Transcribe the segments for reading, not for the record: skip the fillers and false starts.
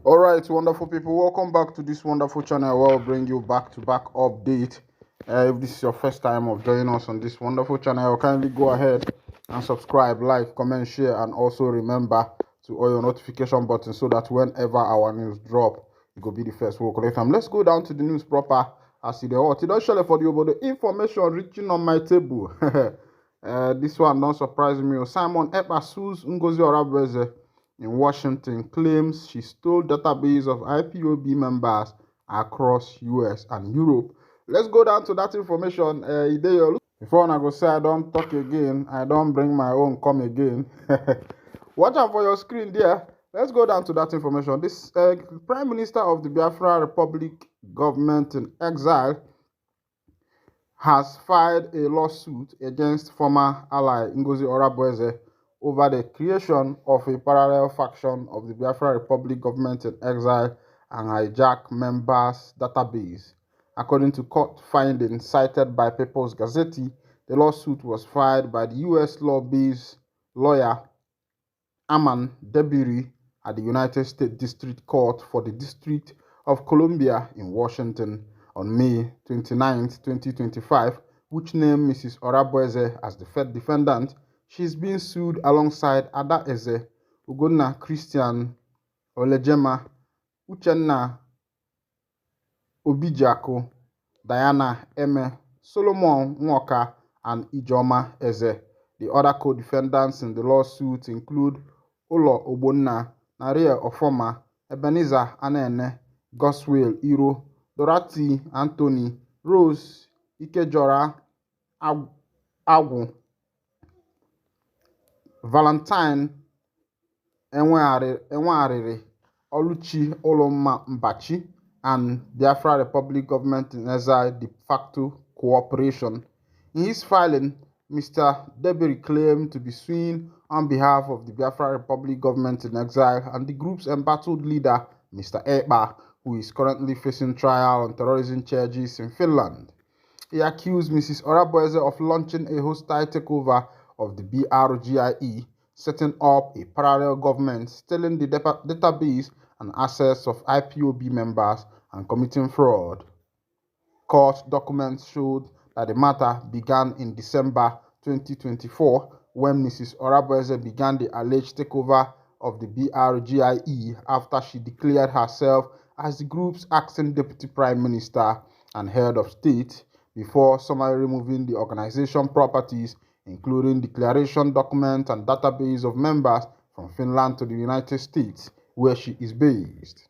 All right, wonderful people, welcome back to this wonderful channel where I'll bring you back-to-back update. If this is your first time of joining us on this wonderful channel, kindly go ahead and subscribe, like, comment, share, and also remember to all your notification buttons so that whenever our news drop, you will be the first we'll collect them. Let's go down to the news proper. As the hot, it don't show for you, but the information reaching on my table. This one don't surprise me. Simon Ekpa sues Ngozi Orebeze in Washington, claims she stole database of IPOB members across US and Europe. Let's go down to that information. Before I go say I don't talk again, I don't bring my own come again. Watch out for your screen there. Let's go down to that information. This Prime Minister of the Biafra Republic government in exile has filed a lawsuit against former ally Ngozi Orebeze over the creation of a parallel faction of the Biafra Republic government in exile and hijack members' database. According to court findings cited by People's Gazette, the lawsuit was filed by the U.S. law-based lawyer Aman Debiri at the United States District Court for the District of Columbia in Washington on May 29, 2025, which named Mrs. Orebeze as the first defendant. She is being sued alongside Ada Eze, Ugonna Christian Olejema, Uchenna Obijaku, Diana Eme, Solomon Nwoka, and Ijoma Eze. The other co-defendants in the lawsuit include Ulo Ogbonna, Naria Ofoma, Ebenezer Anene, Goswell Iro, Dorothy Anthony, Rose Ikejora Agwu, Valentine Enweariri, Oluchi Oloma Mbachi, and Biafra Republic government in exile de facto cooperation. In his filing, Mr. Debiri claimed to be suing on behalf of the Biafra Republic government in exile and the group's embattled leader, Mr. Ekpa, who is currently facing trial on terrorism charges in Finland. He accused Mrs. Orebeze of launching a hostile takeover of the BRGIE, setting up a parallel government, stealing the database and assets of IPOB members, and committing fraud. Court documents showed that the matter began in December 2024 when Mrs. Orebeze began the alleged takeover of the BRGIE after she declared herself as the group's acting deputy prime minister and head of state before summarily removing the organization properties, including declaration documents and database of members, from Finland to the United States, where she is based.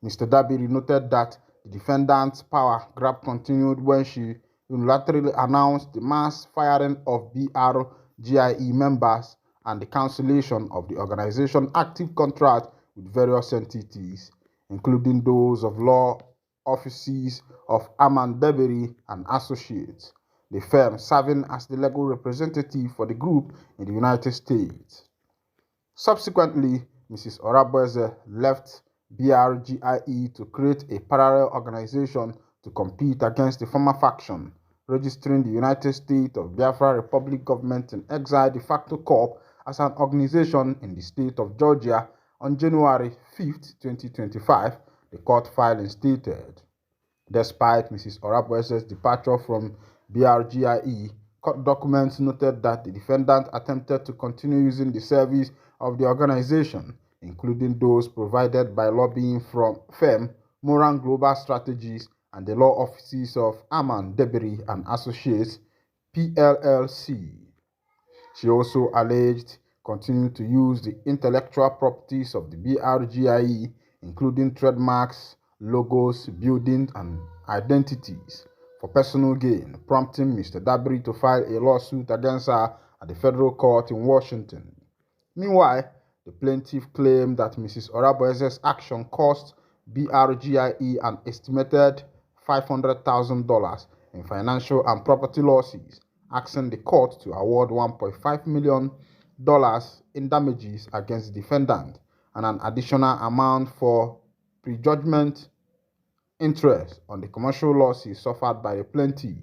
Mr. Dabiri noted that the defendant's power grab continued when she unilaterally announced the mass firing of BRGIE members and the cancellation of the organization's active contract with various entities, including those of law offices of Aman Debiri and Associates, the firm serving as the legal representative for the group in the United States. Subsequently, Mrs. Orebeze left BRGIE to create a parallel organization to compete against the former faction, registering the United States of Biafra Republic government in exile de facto corp as an organization in the state of Georgia on January 5, 2025, the court filing stated. Despite Mrs. Orebeze's departure from BRGIE, court documents noted that the defendant attempted to continue using the service of the organization, including those provided by lobbying firm Moran Global Strategies and the law offices of Aman Debiri and Associates, PLLC. She also alleged continuing to use the intellectual properties of the BRGIE, including trademarks, logos, buildings, and identities, for personal gain, prompting Mr. Dabiri to file a lawsuit against her at the federal court in Washington. Meanwhile, the plaintiff claimed that Mrs. Orebeze's action cost BRGIE an estimated $500,000 in financial and property losses, asking the court to award $1.5 million in damages against the defendant and an additional amount for prejudgment interest on the commercial losses suffered by the plaintiff.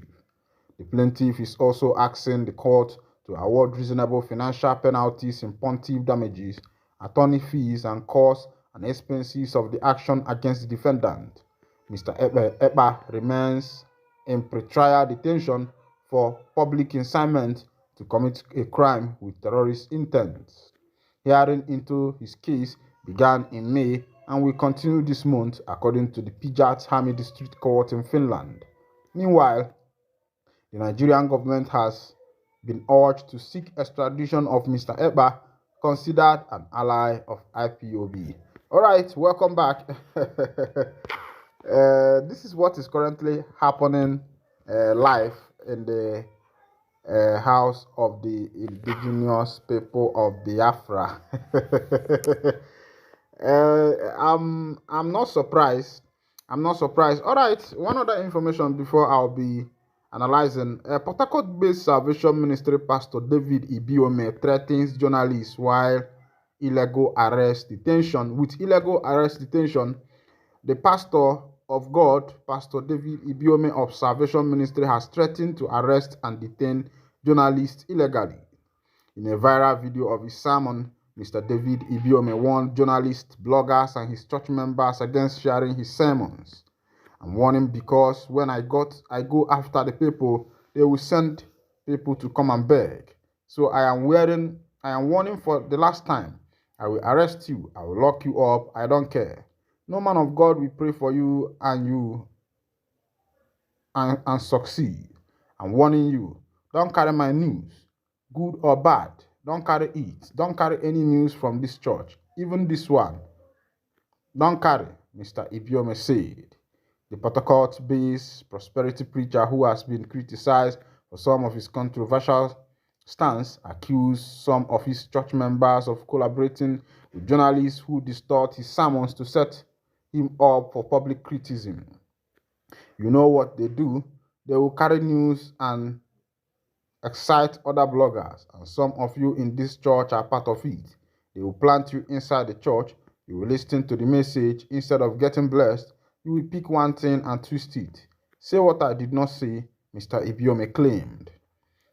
The plaintiff is also asking the court to award reasonable financial penalties in punitive damages, attorney fees, and costs and expenses of the action against the defendant. Mr. Ekpa remains in pretrial detention for public incitement to commit a crime with terrorist intent. Hearing into his case began in May and will continue this month, according to the Päijät-Häme District Court in Finland. Meanwhile, the Nigerian government has been urged to seek extradition of Mr. Ekpa, considered an ally of IPOB. All right, welcome back. This is what is currently happening live in the house of the indigenous people of Biafra. I'm not surprised. I'm not surprised. All right, one other information before I'll be analyzing. Port Harcourt-based Salvation Ministry Pastor David Ibiome threatens journalists while illegal arrest detention. With illegal arrest detention, the pastor of God, Pastor David Ibiome of Salvation Ministry, has threatened to arrest and detain journalists illegally. In a viral video of his sermon, Mr. David Ibiome warned journalists, bloggers, and his church members against sharing his sermons. I'm warning because when I go after the people, they will send people to come and beg. So I am warning for the last time. I will arrest you. I will lock you up. I don't care. No man of God will pray for you and succeed. I'm warning you. Don't carry my news, good or bad. Don't carry it. Don't carry any news from this church, even this one. Don't carry, Mr. Ibiome said. The Port Harcourt-based prosperity preacher, who has been criticized for some of his controversial stance, accused some of his church members of collaborating with journalists who distort his sermons to set him up for public criticism. You know what they do? They will carry news and excite other bloggers, and some of you in this church are part of it. They will plant you inside the church. You will listen to the message. Instead of getting blessed, you will pick one thing and twist it. Say what I did not say, Mr. Ibiome claimed.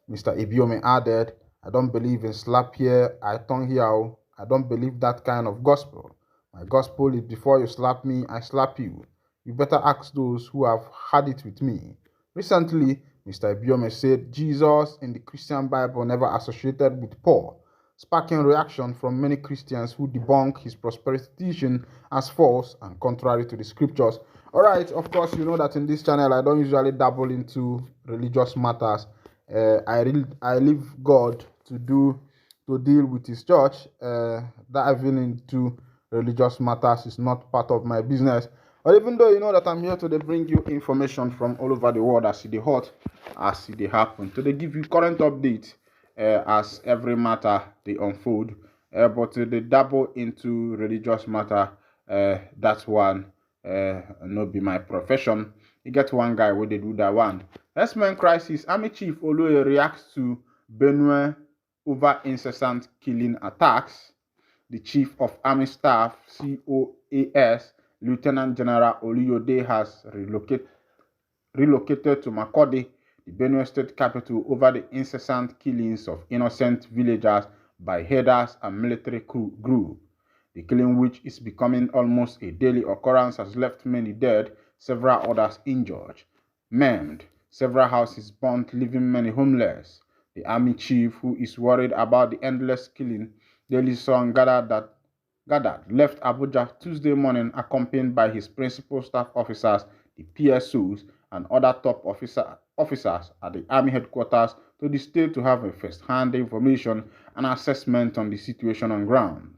Mr. Ibiome added, I don't believe in slap here, I turn here. I don't believe that kind of gospel. My gospel is before you slap me, I slap you. You better ask those who have had it with me. Recently, Mr. Ibiome said Jesus in the Christian Bible never associated with Paul, sparking reaction from many Christians who debunk his prosperity teaching as false and contrary to the scriptures. All right, of course, you know that in this channel, I don't usually dabble into religious matters. I leave God to deal with his church. Diving into religious matters is not part of my business. But even though you know that I'm here to bring you information from all over the world as it is hot, as it happen, to give you current updates as every matter they unfold. But they dabble into religious matter. That's one no be my profession. You get one guy where they do that one. X-Men crisis. Army Chief Oloye reacts to Benue over incessant killing attacks. The Chief of Army Staff, COAS, Lieutenant General Oluyode, has relocated to Makurdi, the Benue state capital, over the incessant killings of innocent villagers by herders and military group. The killing, which is becoming almost a daily occurrence, has left many dead, several others injured, maimed, several houses burnt, leaving many homeless. The army chief, who is worried about the endless killing, daily son gathered, left Abuja Tuesday morning, accompanied by his principal staff officers, the PSOs, and other top officers at the army headquarters to the state to have a first-hand information and assessment on the situation on ground.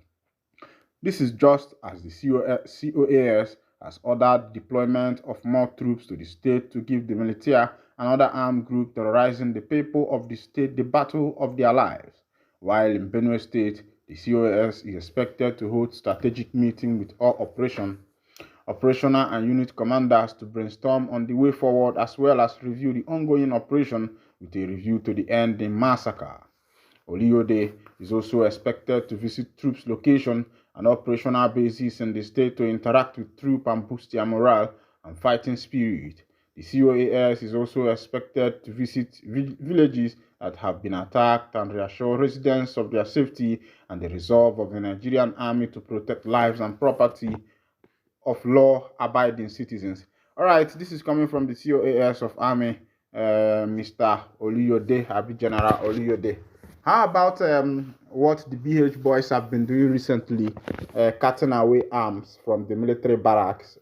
This is just as the COAS has ordered deployment of more troops to the state to give the military and other armed groups terrorizing the people of the state the battle of their lives. While in Benue State, the COAS is expected to hold strategic meeting with all operational and unit commanders to brainstorm on the way forward, as well as review the ongoing operation with a review to the end in massacre. Oluyode is also expected to visit troops' location and operational bases in the state to interact with troops and boost their morale and fighting spirit. The COAS is also expected to visit villages that have been attacked and reassure residents of their safety and the resolve of the Nigerian army to protect lives and property of law-abiding citizens. All right, this is coming from the COAS of Army, Mr. Oluyode, Abi General Oluyode. How about what the BH boys have been doing recently, cutting away arms from the military barracks?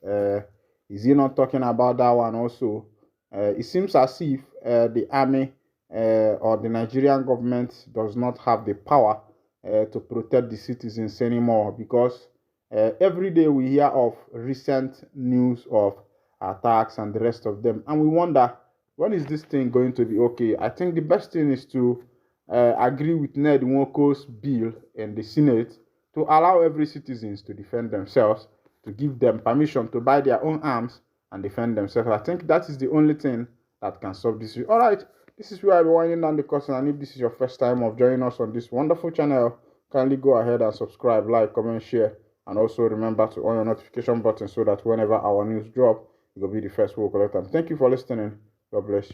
Is he not talking about that one also? It seems as if the army or the Nigerian government does not have the power to protect the citizens anymore, because every day we hear of recent news of attacks and the rest of them, and we wonder, when is this thing going to be okay? I think the best thing is to agree with Ned Nwoko's bill in the Senate to allow every citizens to defend themselves, to give them permission to buy their own arms and defend themselves. I think that is the only thing that can solve this issue. All right, this is where I'll be winding down the curtain, and if this is your first time of joining us on this wonderful channel, kindly go ahead and subscribe, like, comment, share, and also remember to on your notification button so that whenever our news drop, you'll be the first one to collect them. Thank you for listening. God bless you.